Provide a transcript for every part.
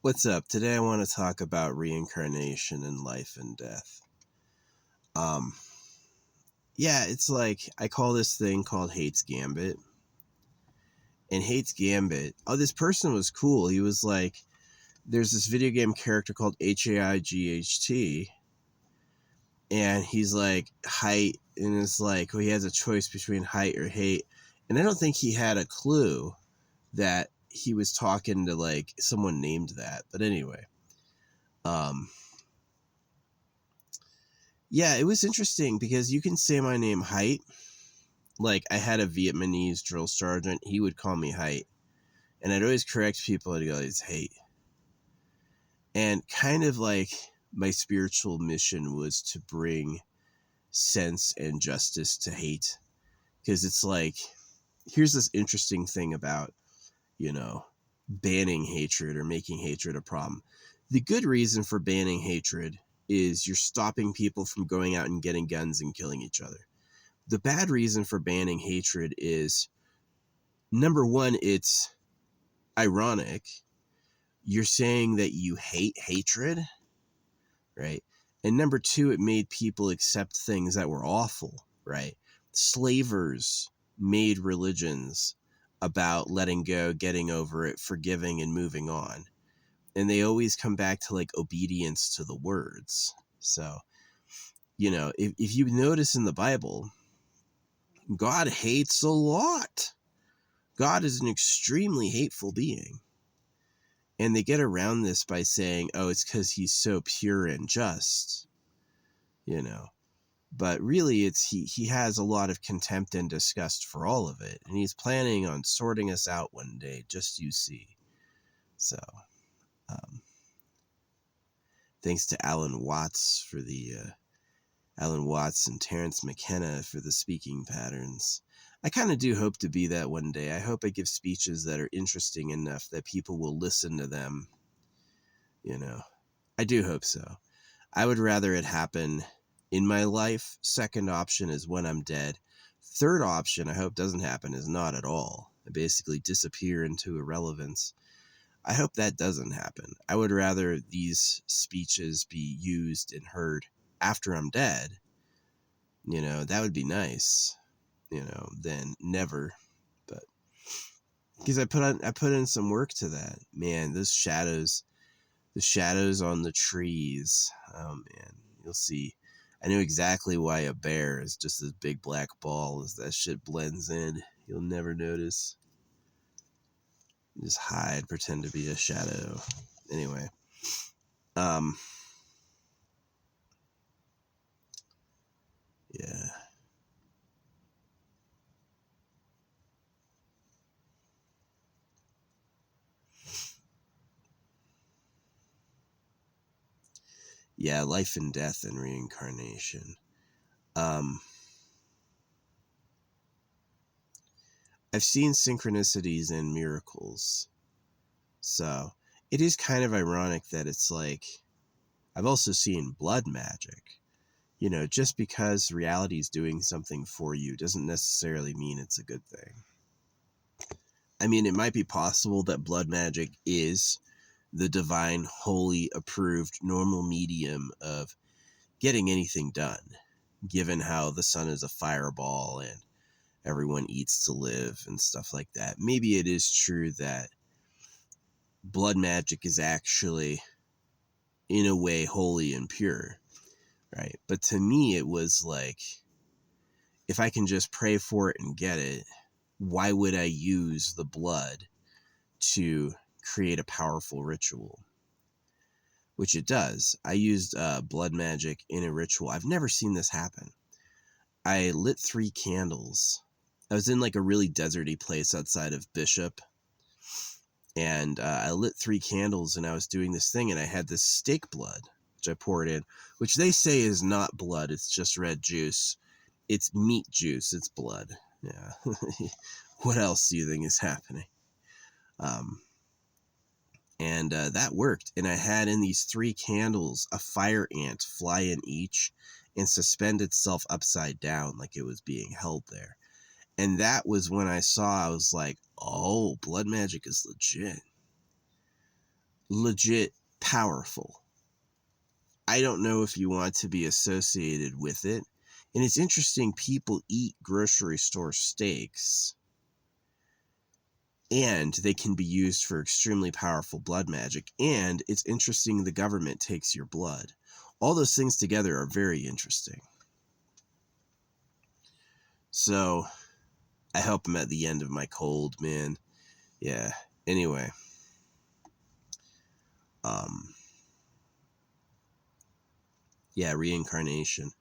What's up? Today I want to talk about reincarnation and life and death. Um, yeah, it's like I call this thing called Hate's Gambit. And Hate's Gambit, this person was cool. He was like, there's this video game character called Haight, and he's like, height, and it's like, well, he has a choice between height or hate. And I don't think he had a clue that he was talking to like someone named that. But anyway, yeah, it was interesting because you can say my name Height. Like, I had a Vietnamese drill sergeant. He would call me Height. And I'd always correct people and go, it's Hate. And kind of like my spiritual mission was to bring sense and justice to hate. Because it's like, here's this interesting thing about, banning hatred or making hatred a problem. The good reason for banning hatred is you're stopping people from going out and getting guns and killing each other. The bad reason for banning hatred is, number one, it's ironic. You're saying that you hate hatred, right? And number two, it made people accept things that were awful, right? Slavers made religions about letting go, getting over it, forgiving, and moving on. And they always come back to like obedience to the words. So, if you notice in the Bible, God hates a lot. God is an extremely hateful being. And they get around this by saying, oh, it's because he's so pure and just, But really, it's he has a lot of contempt and disgust for all of it. And he's planning on sorting us out one day, just you see. So, thanks to Alan Watts and Terrence McKenna for the speaking patterns. I kind of do hope to be that one day. I hope I give speeches that are interesting enough that people will listen to them. I do hope so. I would rather it happen in my life. Second option is when I'm dead. Third option, I hope doesn't happen, is not at all. I basically disappear into irrelevance. I hope that doesn't happen. I would rather these speeches be used and heard after I'm dead. That would be nice. Than never. But because I put in some work to that. Man, the shadows on the trees. Oh man, you'll see. I know exactly why a bear is just this big black ball as that shit blends in. You'll never notice. Just hide, pretend to be a shadow. Anyway. Yeah. Yeah, life and death and reincarnation. I've seen synchronicities and miracles. So it is kind of ironic that it's like, I've also seen blood magic. Just because reality is doing something for you doesn't necessarily mean it's a good thing. I mean, it might be possible that blood magic is the divine, holy, approved, normal medium of getting anything done, given how the sun is a fireball and everyone eats to live and stuff like that. Maybe it is true that blood magic is actually, in a way, holy and pure, right? But to me, it was like, if I can just pray for it and get it, why would I use the blood to create a powerful ritual? Which it does. I used blood magic in a ritual. I've never seen this happen. I lit 3 candles. I was in like a really deserty place outside of Bishop. And I lit 3 candles and I was doing this thing and I had this steak blood, which I poured in, which they say is not blood. It's just red juice. It's meat juice. It's blood. Yeah. What else do you think is happening? And that worked. And I had in these 3 candles a fire ant fly in each and suspend itself upside down like it was being held there. And that was when I was like, oh, blood magic is legit. legit powerful. I don't know if you want to be associated with it. And it's interesting, people eat grocery store steaks, and they can be used for extremely powerful blood magic. And it's interesting, the government takes your blood. All those things together are very interesting. So I hope I'm at the end of my cold, man. Yeah. Anyway. Yeah, reincarnation.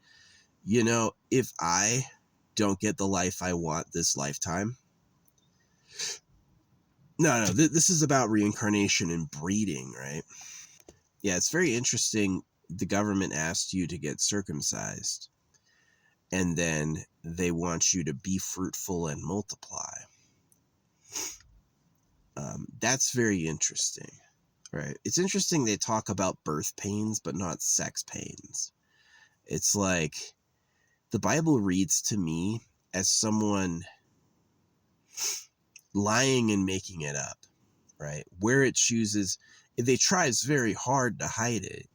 You know, if I don't get the life I want this lifetime. No, this is about reincarnation and breeding, right? Yeah, it's very interesting. The government asked you to get circumcised, and then they want you to be fruitful and multiply. That's very interesting, right? It's interesting they talk about birth pains, but not sex pains. It's like the Bible reads to me as someone lying and making it up, right? Where it chooses, they tries very hard to hide it,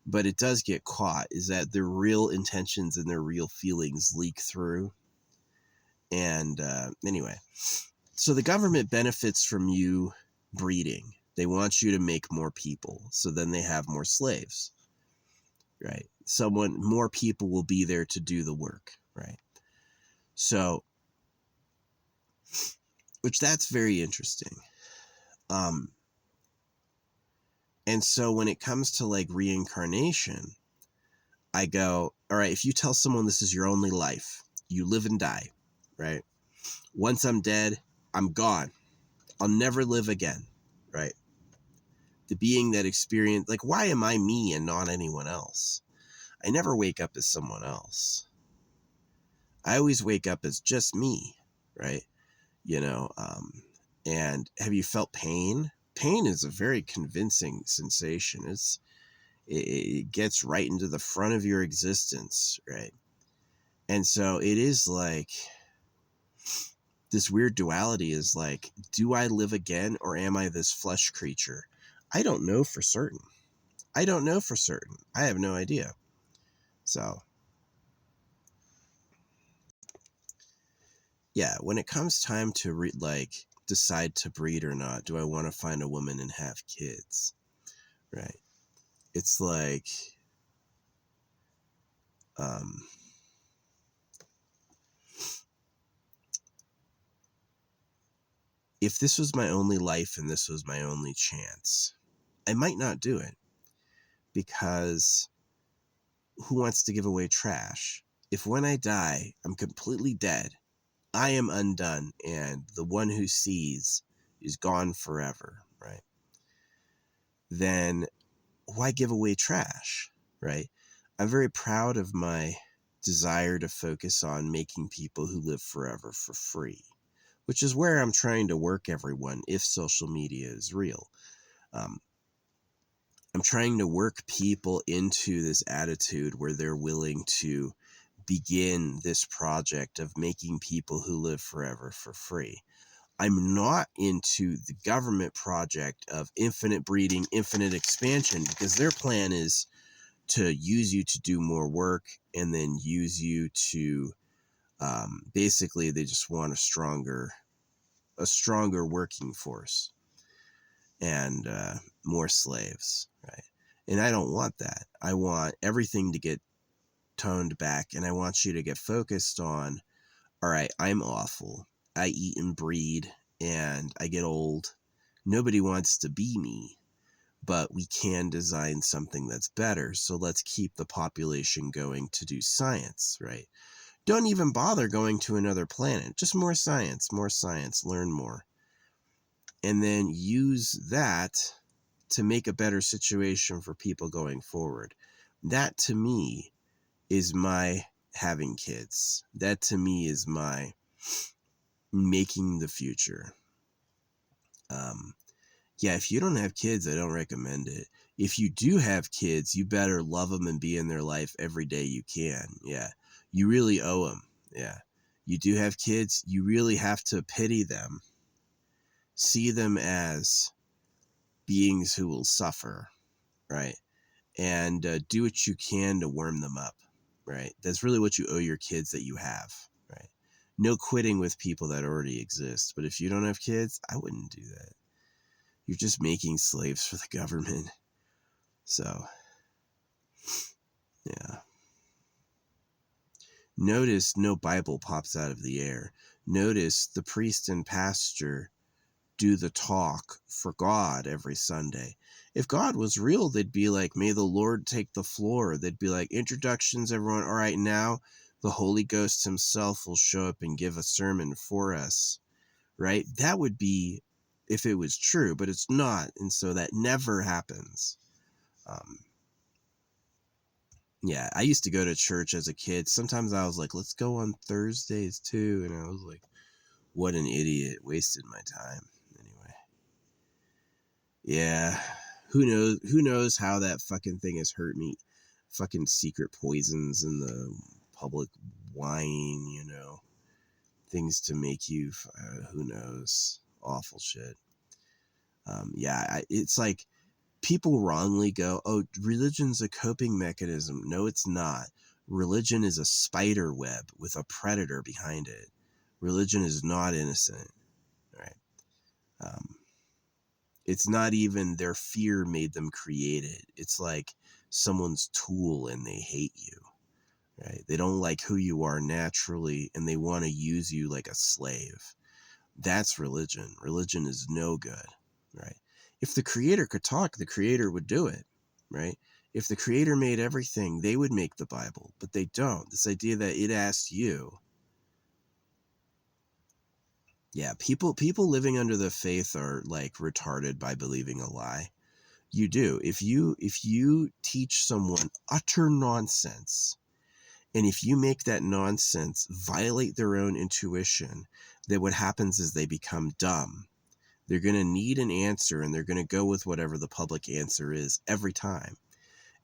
but it does get caught, is that their real intentions and their real feelings leak through. And anyway, so the government benefits from you breeding. They want you to make more people, so then they have more slaves, right? More people will be there to do the work, right? So, which that's very interesting. And so when it comes to like reincarnation, I go, all right, if you tell someone this is your only life, you live and die, right? Once I'm dead, I'm gone. I'll never live again, right? The being that experienced, like, why am I me and not anyone else? I never wake up as someone else. I always wake up as just me, right? You know, and have you felt pain? Pain is a very convincing sensation. It gets right into the front of your existence, right? And so it is like this weird duality is like, do I live again or am I this flesh creature? I don't know for certain. I have no idea. So, yeah, when it comes time to decide to breed or not, do I want to find a woman and have kids? Right. It's like, if this was my only life and this was my only chance, I might not do it, because who wants to give away trash? If when I die, I'm completely dead, I am undone, and the one who sees is gone forever, right? Then why give away trash, right? I'm very proud of my desire to focus on making people who live forever for free, which is where I'm trying to work everyone if social media is real. I'm trying to work people into this attitude where they're willing to begin this project of making people who live forever for free. I'm not into the government project of infinite breeding, infinite expansion, because their plan is to use you to do more work and then use you to basically they just want a stronger working force and more slaves, right? And I don't want that. I want everything to get toned back, and I want you to get focused on, all right, I'm awful. I eat and breed, and I get old. Nobody wants to be me, but we can design something that's better. So let's keep the population going to do science, right? Don't even bother going to another planet. Just more science, learn more. And then use that to make a better situation for people going forward. That to me is my having kids. That to me is my making the future. Yeah, if you don't have kids, I don't recommend it. If you do have kids, you better love them and be in their life every day you can. Yeah, you really owe them. Yeah, you do have kids, you really have to pity them. See them as beings who will suffer, right? And do what you can to warm them up, right? That's really what you owe your kids that you have, right? No quitting with people that already exist. But if you don't have kids, I wouldn't do that. You're just making slaves for the government. So, yeah. Notice no Bible pops out of the air. Notice the priest and pastor do the talk for God every Sunday. If God was real, they'd be like, may the Lord take the floor. They'd be like, introductions, everyone. All right, now the Holy Ghost himself will show up and give a sermon for us, right? That would be if it was true, but it's not. And so that never happens. Yeah, I used to go to church as a kid. Sometimes I was like, let's go on Thursdays too. And I was like, what an idiot. Wasted my time. Anyway. Yeah. Who knows how that fucking thing has hurt me. Fucking secret poisons in the public wine, you know. Things to make you, who knows. Awful shit. Yeah, it's like people wrongly go, oh, religion's a coping mechanism. No, it's not. Religion is a spider web with a predator behind it. Religion is not innocent, right? It's not even their fear made them create it. It's like someone's tool and they hate you, right? They don't like who you are naturally and they want to use you like a slave. That's religion. Religion is no good, right? If the creator could talk, the creator would do it, right? If the creator made everything, they would make the Bible, but they don't. This idea that it asked you. Yeah, people living under the faith are like retarded by believing a lie. You do. If you teach someone utter nonsense, and if you make that nonsense violate their own intuition, then what happens is they become dumb. They're going to need an answer and they're going to go with whatever the public answer is every time.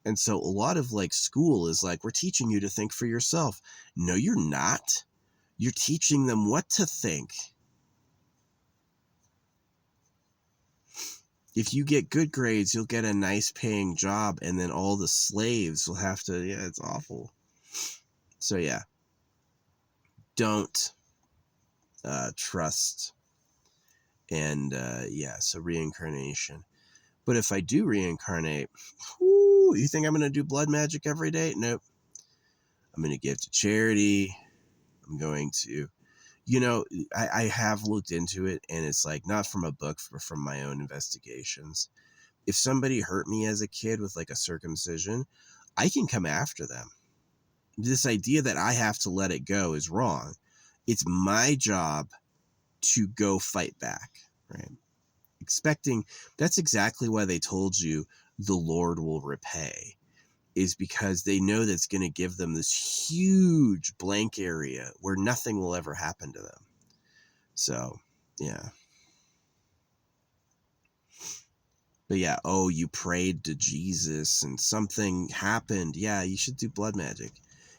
And so a lot of like school is like, we're teaching you to think for yourself. No, you're not. You're teaching them what to think. If you get good grades, you'll get a nice paying job and then all the slaves will have to, yeah, it's awful. So yeah, don't trust. And yeah, so reincarnation. But if I do reincarnate, whoo, you think I'm going to do blood magic every day? Nope. I'm going to give to charity. I'm going to, you know, I have looked into it and it's like not from a book, but from my own investigations. If somebody hurt me as a kid with like a circumcision, I can come after them. This idea that I have to let it go is wrong. It's my job to go fight back, right? That's exactly why they told you the Lord will repay, is because they know that's going to give them this huge blank area where nothing will ever happen to them. So, yeah. But yeah, oh, you prayed to Jesus and something happened. Yeah, you should do blood magic.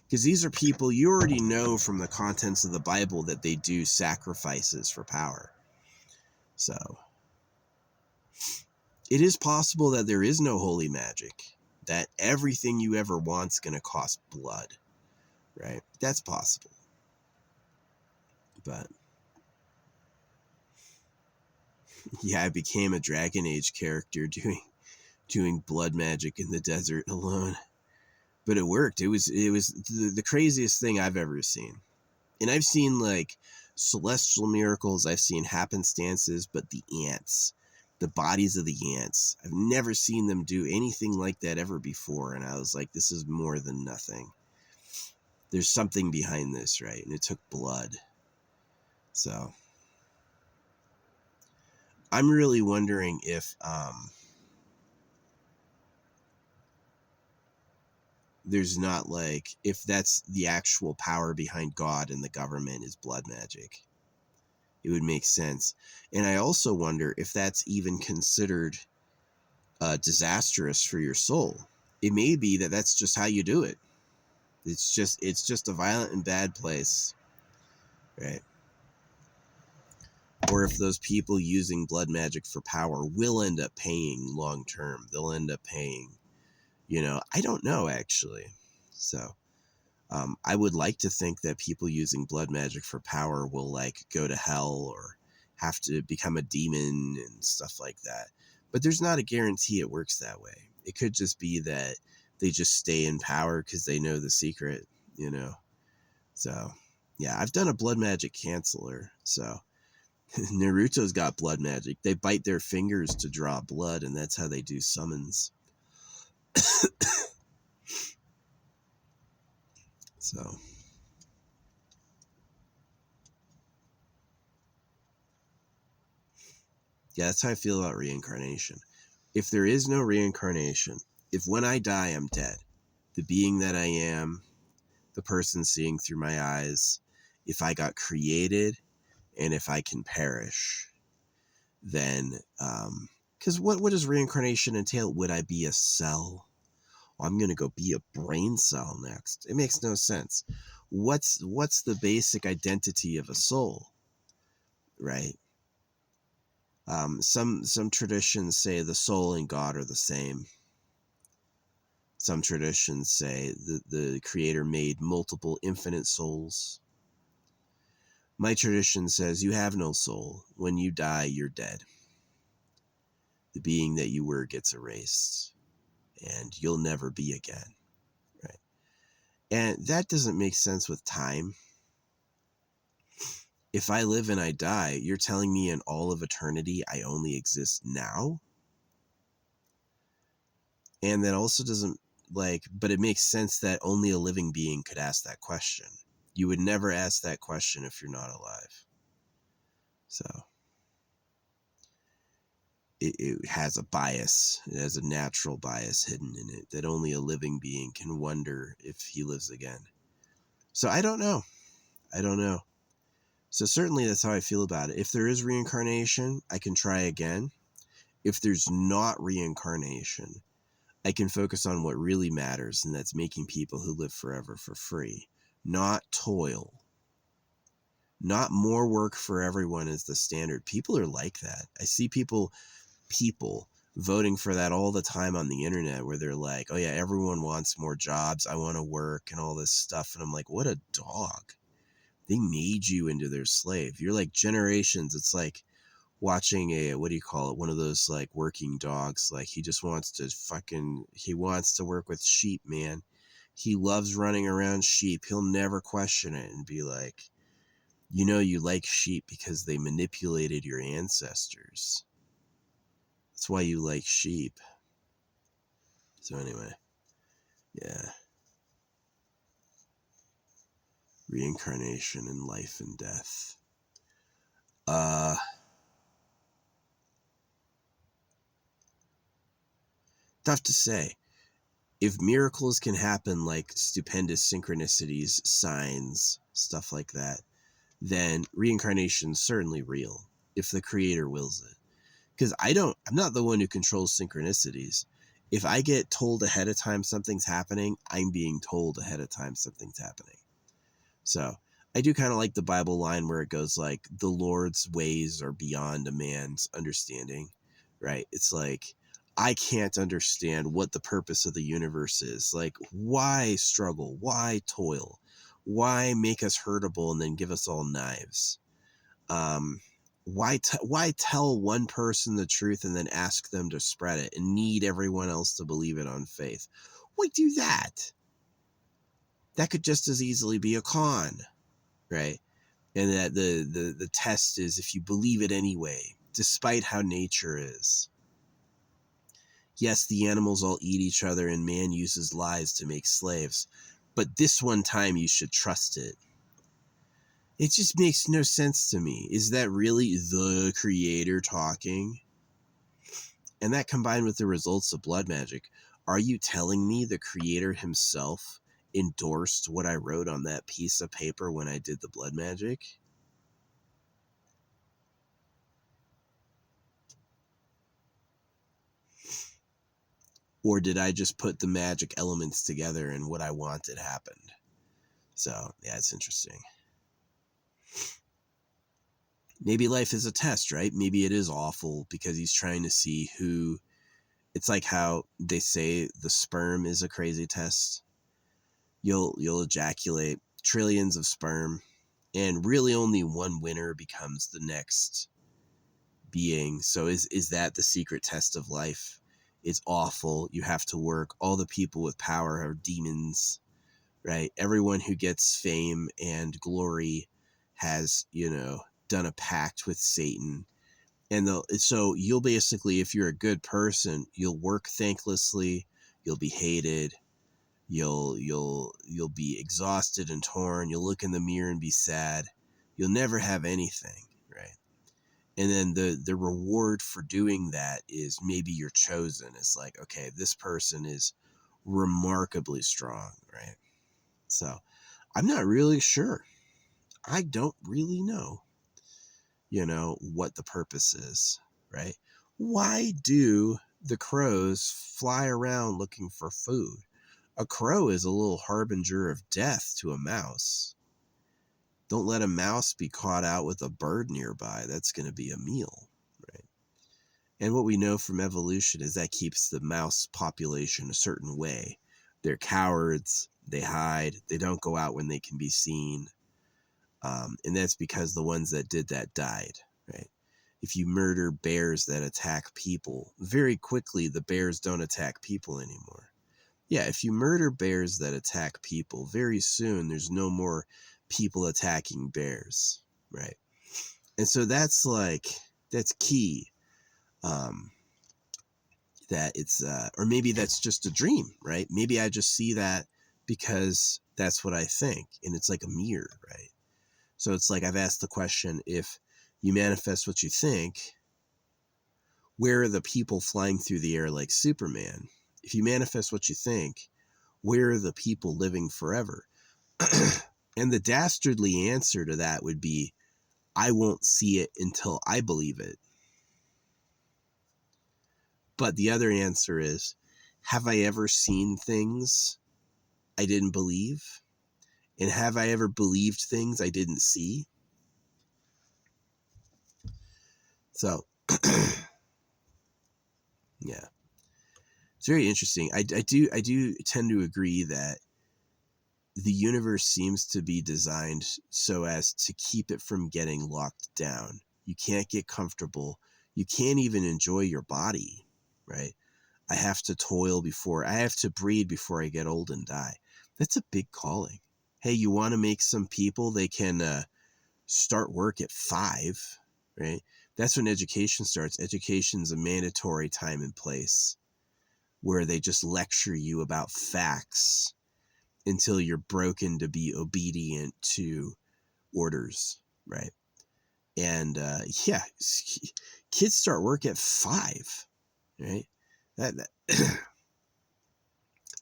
Because these are people you already know from the contents of the Bible that they do sacrifices for power. So, it is possible that there is no holy magic, that everything you ever want's going to cost blood, right? That's possible. But yeah, I became a Dragon Age character doing blood magic in the desert alone. But it worked. It was the craziest thing I've ever seen. And I've seen like celestial miracles, I've seen happenstances, but the ants, the bodies of the ants, I've never seen them do anything like that ever before. And I was like, this is more than nothing. There's something behind this, right? And it took blood. So I'm really wondering if there's not like, if that's the actual power behind God and the government is blood magic. It would make sense. And I also wonder if that's even considered disastrous for your soul. It may be that that's just how you do it. It's just a violent and bad place, right? or if those people using blood magic for power will end up paying long term. They'll end up paying, I don't know actually. So I would like to think that people using blood magic for power will like go to hell or have to become a demon and stuff like that. But there's not a guarantee it works that way. It could just be that they just stay in power because they know the secret, So, yeah, I've done a blood magic canceller. So, Naruto's got blood magic. They bite their fingers to draw blood, and that's how they do summons. So, yeah, that's how I feel about reincarnation. If there is no reincarnation, if when I die I'm dead, the being that I am, the person seeing through my eyes, if I got created and if I can perish, then, because what does reincarnation entail? Would I be a cell? Oh, I'm going to go be a brain cell next. It makes no sense. What's the basic identity of a soul, right? Some traditions say the soul and God are the same. Some traditions say the creator made multiple infinite souls. My tradition says you have no soul. When you die, you're dead. The being that you were gets erased, and you'll never be again, right? And that doesn't make sense with time. If I live and I die, you're telling me in all of eternity I only exist now? And that also doesn't, but it makes sense that only a living being could ask that question. You would never ask that question if you're not alive. So it has a bias. It has a natural bias hidden in it that only a living being can wonder if he lives again. So I don't know. So certainly that's how I feel about it. If there is reincarnation, I can try again. If there's not reincarnation, I can focus on what really matters, and that's making people who live forever for free. Not toil. Not more work for everyone is the standard. People are like that. I see people voting for that all the time on the internet where they're like, oh yeah, everyone wants more jobs. I want to work and all this stuff. And I'm like, what a dog. They made you into their slave. You're like generations. It's like watching what do you call it? One of those like working dogs. Like he just wants he wants to work with sheep, man. He loves running around sheep. He'll never question it and be like, you like sheep because they manipulated your ancestors. That's why you like sheep. So anyway, yeah. Reincarnation and life and death. Tough to say. If miracles can happen like stupendous synchronicities, signs, stuff like that, then reincarnation's certainly real if the creator wills it. Because I'm not the one who controls synchronicities. If I get told ahead of time something's happening, I'm being told ahead of time something's happening. So I do kind of like the Bible line where it goes like, the Lord's ways are beyond a man's understanding, right? It's like, I can't understand what the purpose of the universe is. Like, why struggle? Why toil? Why make us hurtable and then give us all knives? Why tell one person the truth and then ask them to spread it and need everyone else to believe it on faith? Why do that? That could just as easily be a con, right? And that the test is if you believe it anyway, despite how nature is. Yes, the animals all eat each other and man uses lies to make slaves, but this one time you should trust it. It just makes no sense to me. Is that really the creator talking? And that combined with the results of blood magic, are you telling me the creator himself endorsed what I wrote on that piece of paper when I did the blood magic? Or did I just put the magic elements together and what I wanted happened? So, yeah, it's interesting. maybe life is a test, right? Maybe it is awful because he's trying to see who. It's like how they say the sperm is a crazy test. You'll ejaculate trillions of sperm, and really only one winner becomes the next being. So is that the secret test of life? It's awful. You have to work. All the people with power are demons, right? Everyone who gets fame and glory has, done a pact with Satan. And so you'll basically, if you're a good person, you'll work thanklessly, you'll be hated, you'll be exhausted and torn, you'll look in the mirror and be sad, you'll never have anything, right? And then the reward for doing that is maybe you're chosen. It's like, okay, this person is remarkably strong, right? So I'm not really sure. I don't really know, what the purpose is, right? Why do the crows fly around looking for food? A crow is a little harbinger of death to a mouse. Don't let a mouse be caught out with a bird nearby. That's going to be a meal, right? And what we know from evolution is that keeps the mouse population a certain way. They're cowards. They hide. They don't go out when they can be seen. And that's because the ones that did that died, right? If you murder bears that attack people, very quickly the bears don't attack people anymore. Yeah, if you murder bears that attack people, very soon there's no more people attacking bears, right? And so that's key. That it's, or maybe that's just a dream, right? Maybe I just see that because that's what I think, and it's like a mirror, right? So it's like I've asked the question, if you manifest what you think, where are the people flying through the air like Superman? If you manifest what you think, where are the people living forever? And the dastardly answer to that would be, I won't see it until I believe it. But the other answer is, have I ever seen things I didn't believe? And have I ever believed things I didn't see? So, yeah, it's very interesting. I do tend to agree that the universe seems to be designed so as to keep it from getting locked down. You can't get comfortable. You can't even enjoy your body, right? I have to breed before I get old and die. That's a big calling. Hey, you want to make some people, they can start work at 5, right? That's when education starts. Education's a mandatory time and place where they just lecture you about facts until you're broken to be obedient to orders, right? And yeah, kids start work at 5, right? That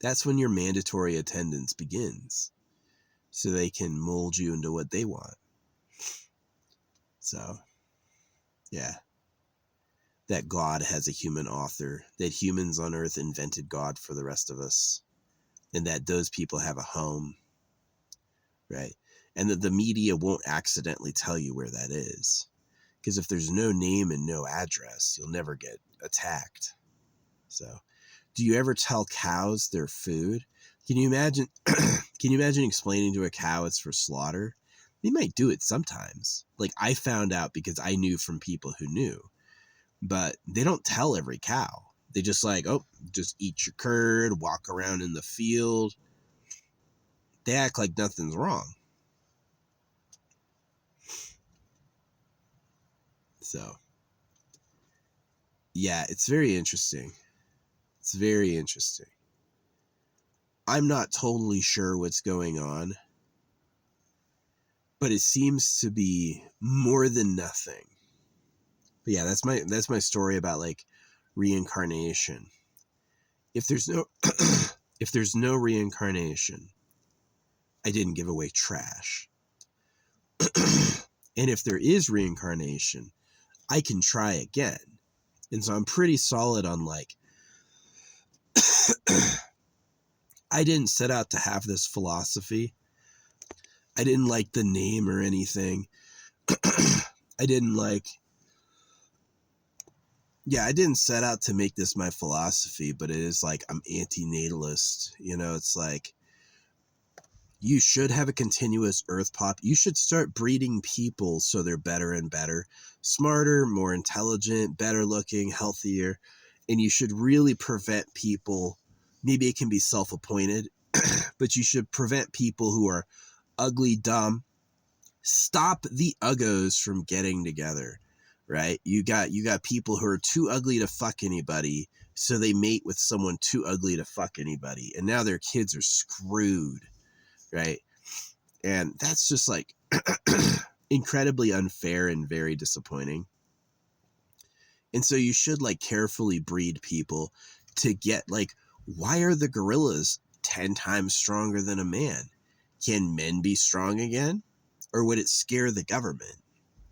that's when your mandatory attendance begins, so they can mold you into what they want. So, yeah, that God has a human author, that humans on Earth invented God for the rest of us, and that those people have a home, right? And that the media won't accidentally tell you where that is. Because if there's no name and no address, you'll never get attacked. So, do you ever tell cows their food? Can you imagine can you imagine explaining to a cow it's for slaughter? They might do it sometimes. Like, I found out because I knew from people who knew. But they don't tell every cow. They just like, oh, just eat your curd, walk around in the field. They act like nothing's wrong. So, yeah, it's very interesting. It's very interesting. I'm not totally sure what's going on, but it seems to be more than nothing. But yeah, that's my story about like reincarnation. If there's no if there's no reincarnation, I didn't give away trash. And if there is reincarnation, I can try again. And so I'm pretty solid on like, I didn't set out to have this philosophy. I didn't like the name or anything. I didn't I didn't set out to make this my philosophy, but it is like I'm anti-natalist. It's like you should have a continuous earth pop. You should start breeding people so they're better and better, smarter, more intelligent, better looking, healthier. And you should really prevent people. Maybe it can be self-appointed, but you should prevent people who are ugly, dumb. Stop the uggos from getting together, right? You got people who are too ugly to fuck anybody, so they mate with someone too ugly to fuck anybody, and now their kids are screwed, right? And that's just like incredibly unfair and very disappointing. And so you should like carefully breed people to get like, why are the gorillas 10 times stronger than a man? Can men be strong again? Or would it scare the government?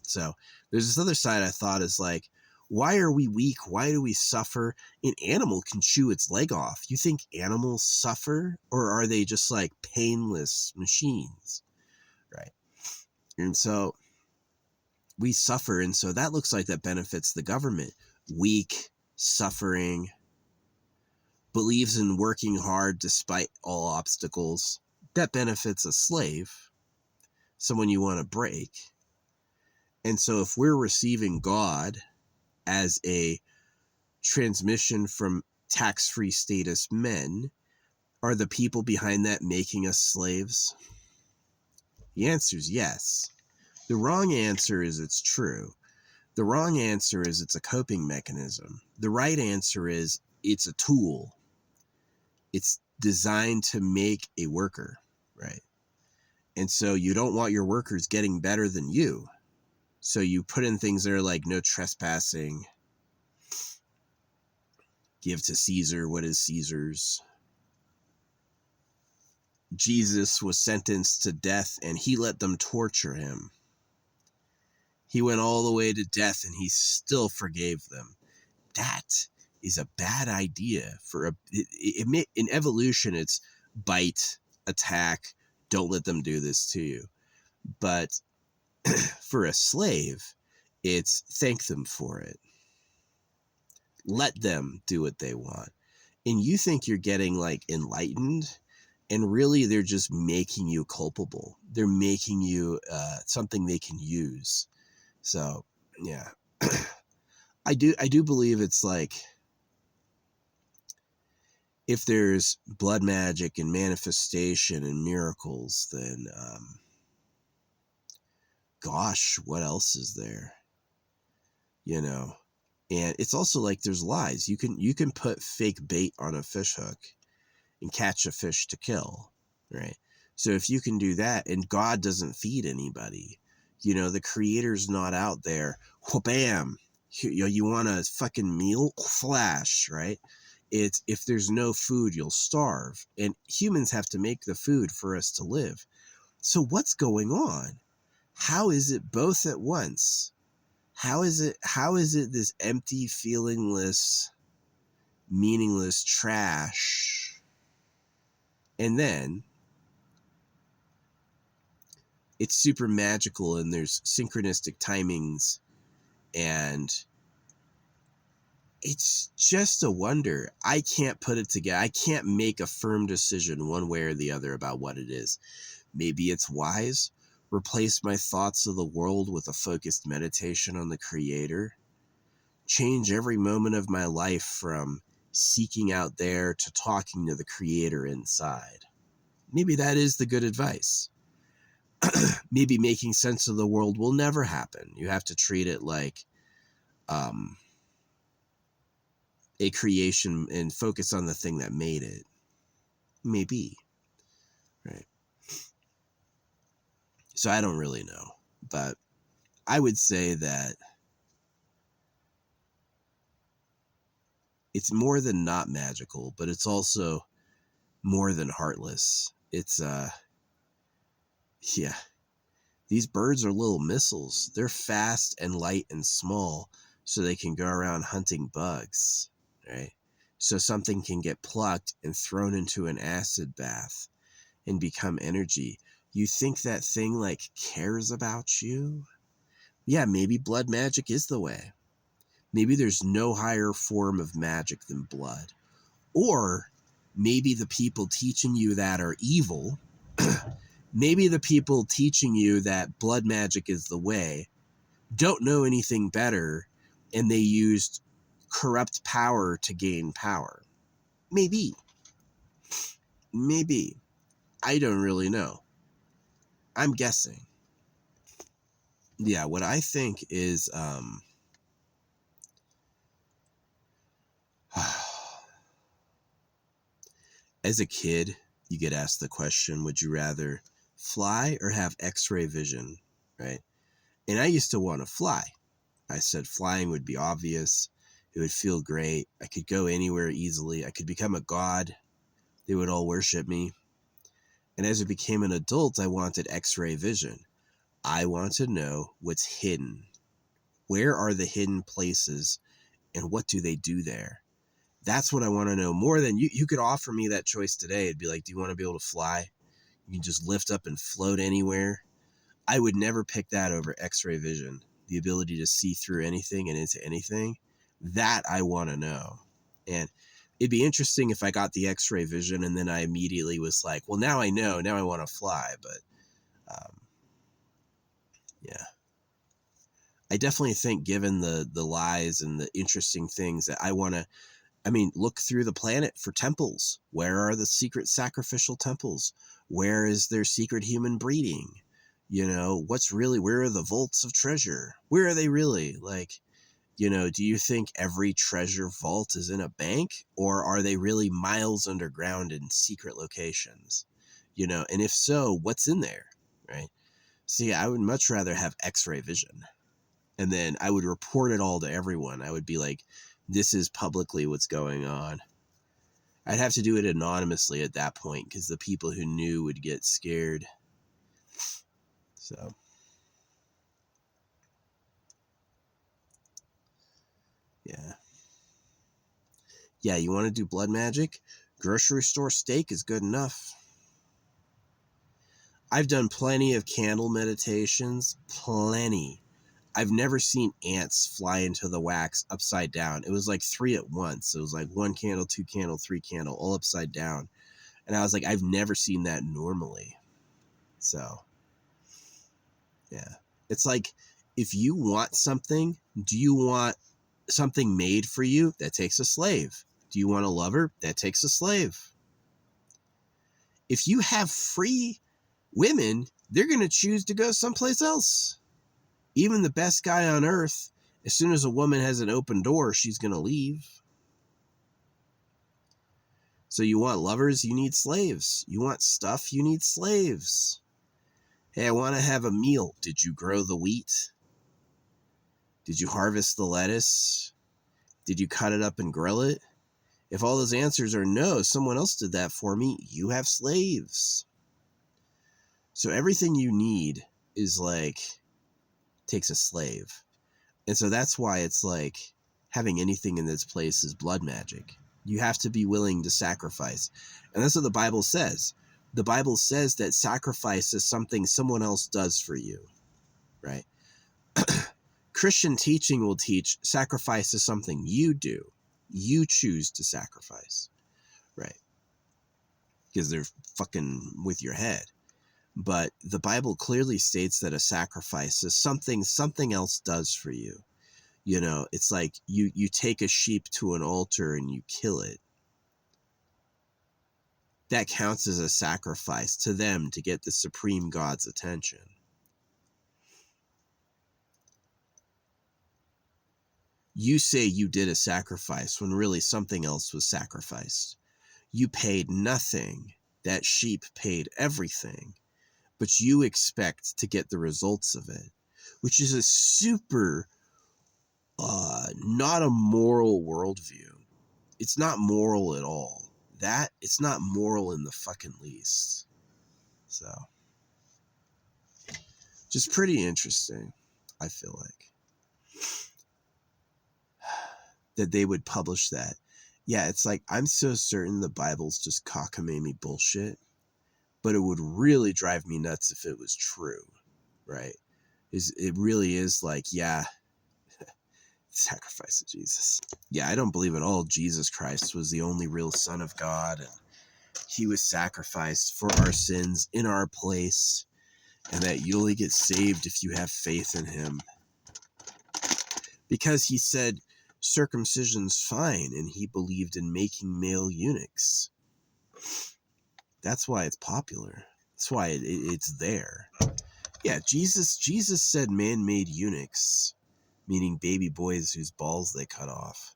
So there's this other side I thought is like, why are we weak? Why do we suffer? An animal can chew its leg off. You think animals suffer, or are they just like painless machines? Right. And so we suffer. And so that looks like that benefits the government. Weak, suffering, believes in working hard despite all obstacles. That benefits a slave, someone you want to break. And so if we're receiving God as a transmission from tax-free status men, are the people behind that making us slaves? The answer is yes. The wrong answer is it's true. The wrong answer is it's a coping mechanism. The right answer is it's a tool. It's designed to make a worker, right? And so you don't want your workers getting better than you. So you put in things that are like no trespassing, give to Caesar what is Caesar's. Jesus was sentenced to death and he let them torture him. He went all the way to death and he still forgave them. That is a bad idea for in evolution. It's bite, attack, don't let them do this to you. But for a slave, it's thank them for it. Let them do what they want. And you think you're getting like enlightened, and really they're just making you culpable. They're making you something they can use. So yeah, I do believe it's like, if there's blood magic and manifestation and miracles, then gosh, what else is there? And it's also like there's lies. You can put fake bait on a fish hook and catch a fish to kill, right? So if you can do that, and God doesn't feed anybody, the creator's not out there, bam, you want a fucking meal, flash, right? It's, if there's no food, you'll starve, and humans have to make the food for us to live. So what's going on? How is it both at once? How is it this empty, feelingless, meaningless trash? And then it's super magical and there's synchronistic timings, and it's just a wonder. I can't put it together. I can't make a firm decision one way or the other about what it is. Maybe it's wise. Replace my thoughts of the world with a focused meditation on the creator. Change every moment of my life from seeking out there to talking to the creator inside. Maybe that is the good advice. Maybe making sense of the world will never happen. You have to treat it like a creation and focus on the thing that made it. Maybe. Right. So I don't really know. But I would say that it's more than not magical, but it's also more than heartless. It's yeah. These birds are little missiles. They're fast and light and small, so they can go around hunting bugs, right? So something can get plucked and thrown into an acid bath and become energy. You think that thing like cares about you? Yeah, maybe blood magic is the way. Maybe there's no higher form of magic than blood. Or maybe the people teaching you that are evil. Maybe the people teaching you that blood magic is the way don't know anything better, and they used corrupt power to gain power. Maybe. Maybe. I don't really know. I'm guessing. Yeah, what I think is as a kid, you get asked the question, would you rather fly or have x-ray vision, right? And I used to want to fly. I said flying would be obvious. It would feel great. I could go anywhere easily. I could become a god. They would all worship me. And as I became an adult, I wanted x-ray vision. I want to know what's hidden. Where are the hidden places and what do they do there? That's what I want to know more than you could offer me that choice today. It'd be like, do you want to be able to fly? You can just lift up and float anywhere. I would never pick that over x-ray vision. The ability to see through anything and into anything. That I want to know. And it'd be interesting if I got the x-ray vision and then I immediately was like, well, now I know, now I want to fly. But yeah, I definitely think given the lies and the interesting things that I want to, look through the planet for temples. Where are the secret sacrificial temples? Where is their secret human breeding? Where are the vaults of treasure? Where are they really? Do you think every treasure vault is in a bank, or are they really miles underground in secret locations? And if so, what's in there, right? See, I would much rather have x-ray vision. And then I would report it all to everyone. I would be like, this is publicly what's going on. I'd have to do it anonymously at that point because the people who knew would get scared. So, yeah. Yeah, you want to do blood magic? Grocery store steak is good enough. I've done plenty of candle meditations. Plenty. I've never seen ants fly into the wax upside down. It was like 3 at once. It was like 1 candle, 2 candle, 3 candle, all upside down. And I was like, I've never seen that normally. So, yeah. It's like, if you want something, do you want something made for you? That takes a slave. Do you want a lover? That takes a slave. If you have free women, they're going to choose to go someplace else. Even the best guy on earth, as soon as a woman has an open door, she's going to leave. So you want lovers, you need slaves. You want stuff, you need slaves. Hey, I want to have a meal. Did you grow the wheat? Did you harvest the lettuce? Did you cut it up and grill it? If all those answers are no, someone else did that for me, you have slaves. So everything you need is takes a slave. And so that's why it's like having anything in this place is blood magic. You have to be willing to sacrifice. And that's what the Bible says. The Bible says that sacrifice is something someone else does for you, right? Christian teaching will teach sacrifice is something you do. You choose to sacrifice, right? Because they're fucking with your head. But the Bible clearly states that a sacrifice is something else does for you. It's like you take a sheep to an altar and you kill it. That counts as a sacrifice to them to get the supreme God's attention. You say you did a sacrifice when really something else was sacrificed. You paid nothing. That sheep paid everything. But you expect to get the results of it, which is a super not a moral worldview. It's not moral at all. It's not moral in the fucking least. So, just pretty interesting, I feel like, that they would publish that. Yeah, it's like, I'm so certain the Bible's just cockamamie bullshit, but it would really drive me nuts if it was true, right? it really is like, yeah, sacrifice of Jesus. Yeah, I don't believe at all Jesus Christ was the only real Son of God, and he was sacrificed for our sins in our place, and that you only get saved if you have faith in him. Because he said circumcision's fine, and he believed in making male eunuchs. That's why it's popular. That's why it's there. Yeah, Jesus said man-made eunuchs, meaning baby boys whose balls they cut off,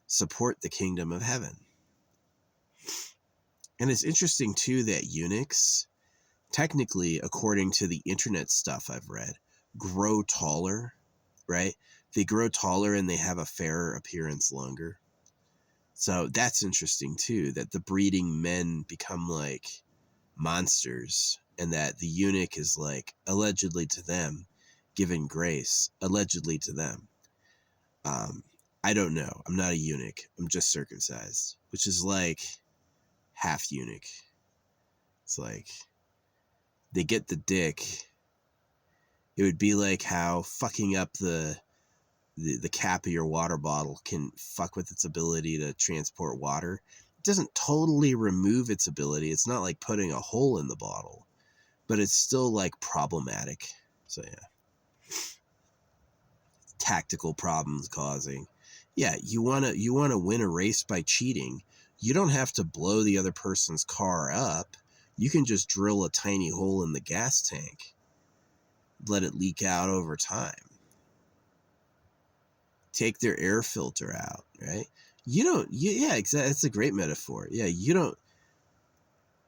support the kingdom of heaven. And it's interesting, too, that eunuchs, technically, according to the internet stuff I've read, grow taller, right? They grow taller and they have a fairer appearance longer. So that's interesting, too, that the breeding men become like monsters, and that the eunuch is like, allegedly to them, given grace, allegedly to them. I don't know. I'm not a eunuch. I'm just circumcised, which is like half eunuch. It's like they get the dick. It would be like how fucking up the cap of your water bottle can fuck with its ability to transport water. It doesn't totally remove its ability. It's not like putting a hole in the bottle, but it's still like problematic. So yeah, tactical problems causing. Yeah, you wanna win a race by cheating. You don't have to blow the other person's car up. You can just drill a tiny hole in the gas tank, let it leak out over time. Take their air filter out, right? Yeah, exactly. That's a great metaphor. Yeah,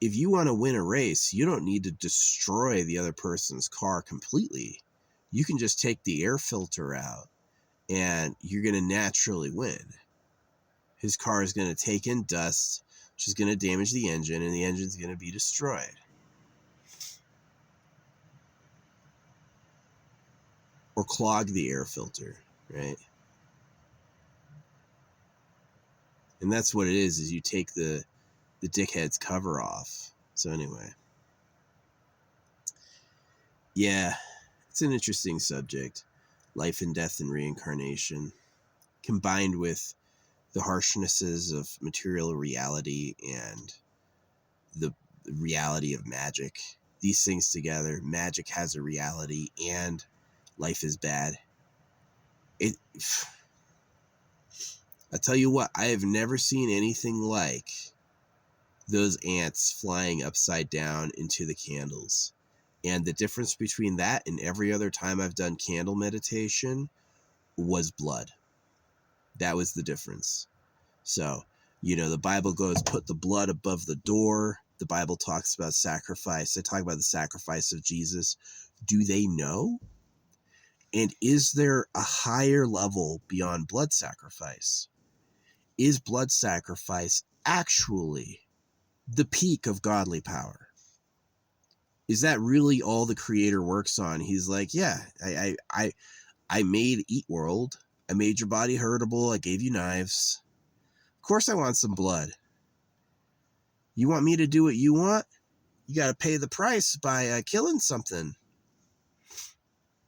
if you want to win a race, you don't need to destroy the other person's car completely. You can just take the air filter out and you're going to naturally win. His car is going to take in dust, which is going to damage the engine, and the engine's going to be destroyed. Or clog the air filter, right? And that's what it is you take the dickhead's cover off. So anyway. Yeah, it's an interesting subject. Life and death and reincarnation, combined with the harshnesses of material reality and the reality of magic. These things together, magic has a reality and life is bad. I tell you what, I have never seen anything like those ants flying upside down into the candles. And the difference between that and every other time I've done candle meditation was blood. That was the difference. So, the Bible goes, put the blood above the door. The Bible talks about sacrifice. They talk about the sacrifice of Jesus. Do they know? And is there a higher level beyond blood sacrifice? Is blood sacrifice actually the peak of godly power? Is that really all the Creator works on? He's like, yeah, I made Eat World. I made your body hurtable. I gave you knives. Of course I want some blood. You want me to do what you want? You got to pay the price by killing something.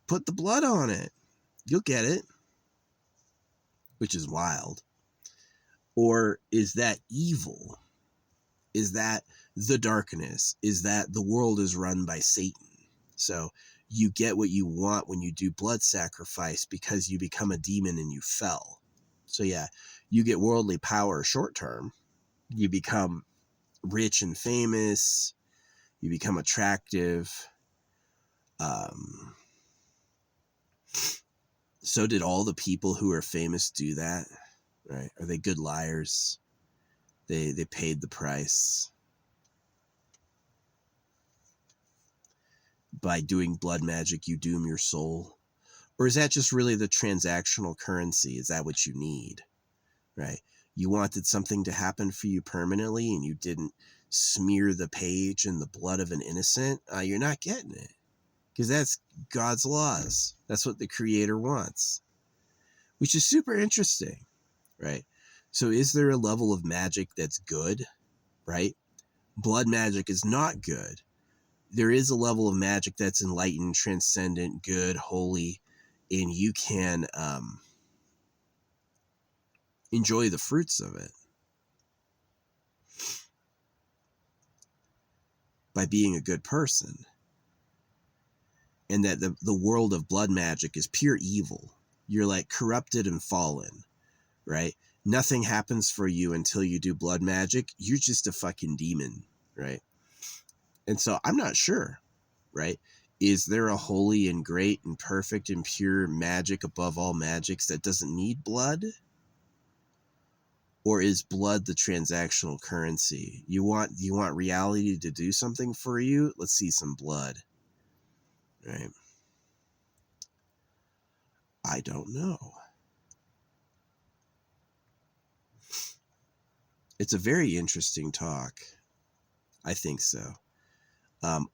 Put the blood on it. You'll get it. Which is wild. Or is that evil? Is that the darkness? Is that the world is run by Satan? So you get what you want when you do blood sacrifice because you become a demon and you fell. So yeah, you get worldly power short term. You become rich and famous. You become attractive. So did all the people who are famous do that? Right? Are they good liars? They paid the price. By doing blood magic, you doom your soul? Or is that just really the transactional currency? Is that what you need? Right? You wanted something to happen for you permanently and you didn't smear the page in the blood of an innocent? You're not getting it. Because that's God's laws. That's what the Creator wants. Which is super interesting, right? So is there a level of magic that's good, right? Blood magic is not good. there is a level of magic that's enlightened, transcendent, good, holy, and you can enjoy the fruits of it by being a good person. And that the world of blood magic is pure evil. You're like corrupted and fallen, right? Nothing happens for you until you do blood magic. You're just a fucking demon, right? And so I'm not sure, right? Is there a holy and great and perfect and pure magic above all magics that doesn't need blood? Or is blood the transactional currency? You want reality to do something for you? Let's see some blood, right? I don't know. It's a very interesting talk. I think so.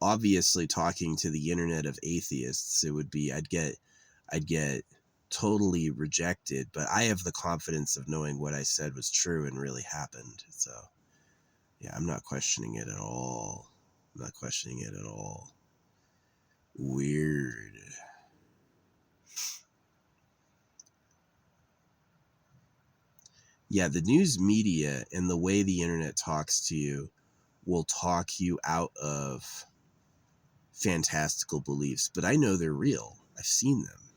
Obviously, talking to the internet of atheists, it would be I'd get totally rejected. But I have the confidence of knowing what I said was true and really happened. So, yeah, I'm not questioning it at all. I'm not questioning it at all. Weird. Yeah, the news media and the way the internet talks to you will talk you out of fantastical beliefs, but I know they're real. I've seen them,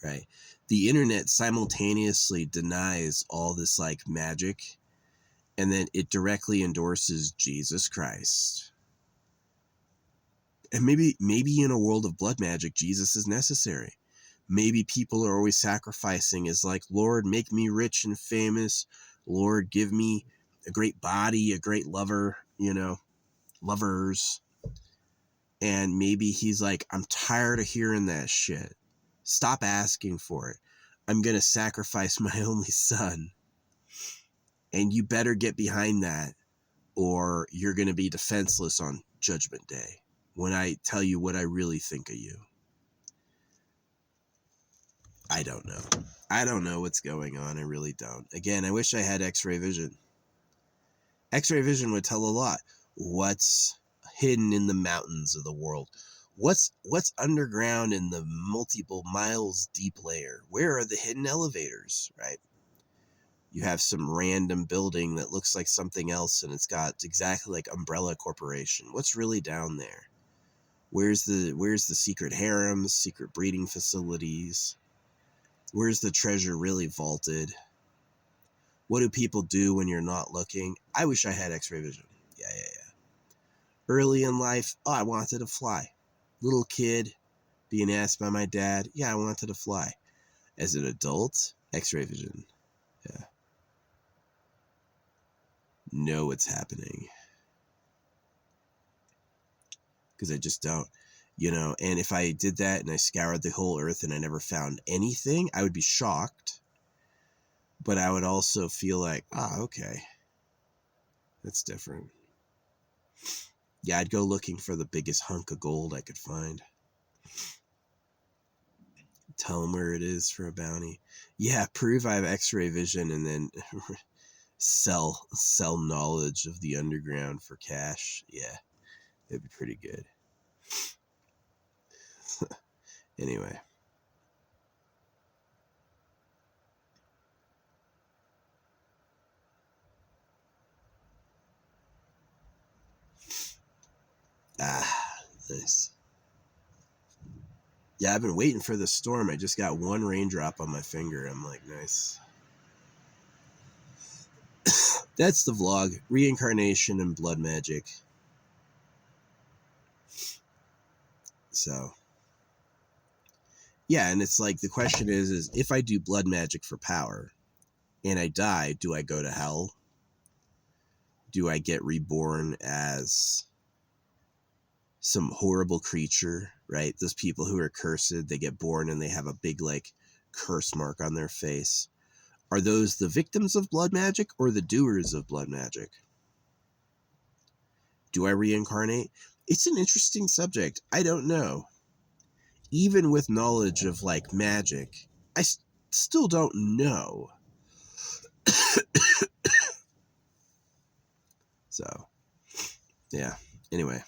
right? The internet simultaneously denies all this like magic, and then it directly endorses Jesus Christ. And maybe in a world of blood magic, Jesus is necessary. Maybe people are always sacrificing as like, Lord, make me rich and famous. Lord, give me a great body, a great lover, lovers. And maybe he's like, I'm tired of hearing that shit. Stop asking for it. I'm going to sacrifice my only son. And you better get behind that, or you're going to be defenseless on Judgment Day when I tell you what I really think of you. I don't know. I don't know what's going on. I really don't. Again, I wish I had X-ray vision. X-ray vision would tell a lot. What's hidden in the mountains of the world? What's underground in the multiple miles deep layer? Where are the hidden elevators, right? You have some random building that looks like something else, and it's got exactly like Umbrella Corporation. What's really down there? Where's the secret harems, secret breeding facilities? Where's the treasure really vaulted? What do people do when you're not looking? I wish I had X-ray vision. Yeah. Early in life, I wanted to fly. Little kid, being asked by my dad, yeah, I wanted to fly. As an adult, X-ray vision. Yeah. Know what's happening. Because I just don't. And if I did that and I scoured the whole earth and I never found anything, I would be shocked. But I would also feel like, okay, that's different. Yeah, I'd go looking for the biggest hunk of gold I could find. Tell them where it is for a bounty. Yeah, prove I have X-ray vision and then sell knowledge of the underground for cash. Yeah, that'd be pretty good. Anyway. Nice. Yeah, I've been waiting for the storm. I just got one raindrop on my finger. I'm like, nice. That's the vlog. Reincarnation and blood magic. So, yeah, and it's like the question is if I do blood magic for power and I die, do I go to hell? Do I get reborn as some horrible creature, right? Those people who are cursed, they get born and they have a big like curse mark on their face. Are those the victims of blood magic or the doers of blood magic? Do I reincarnate? It's an interesting subject. I don't know. Even with knowledge of like magic, I still don't know. So, yeah. Anyway.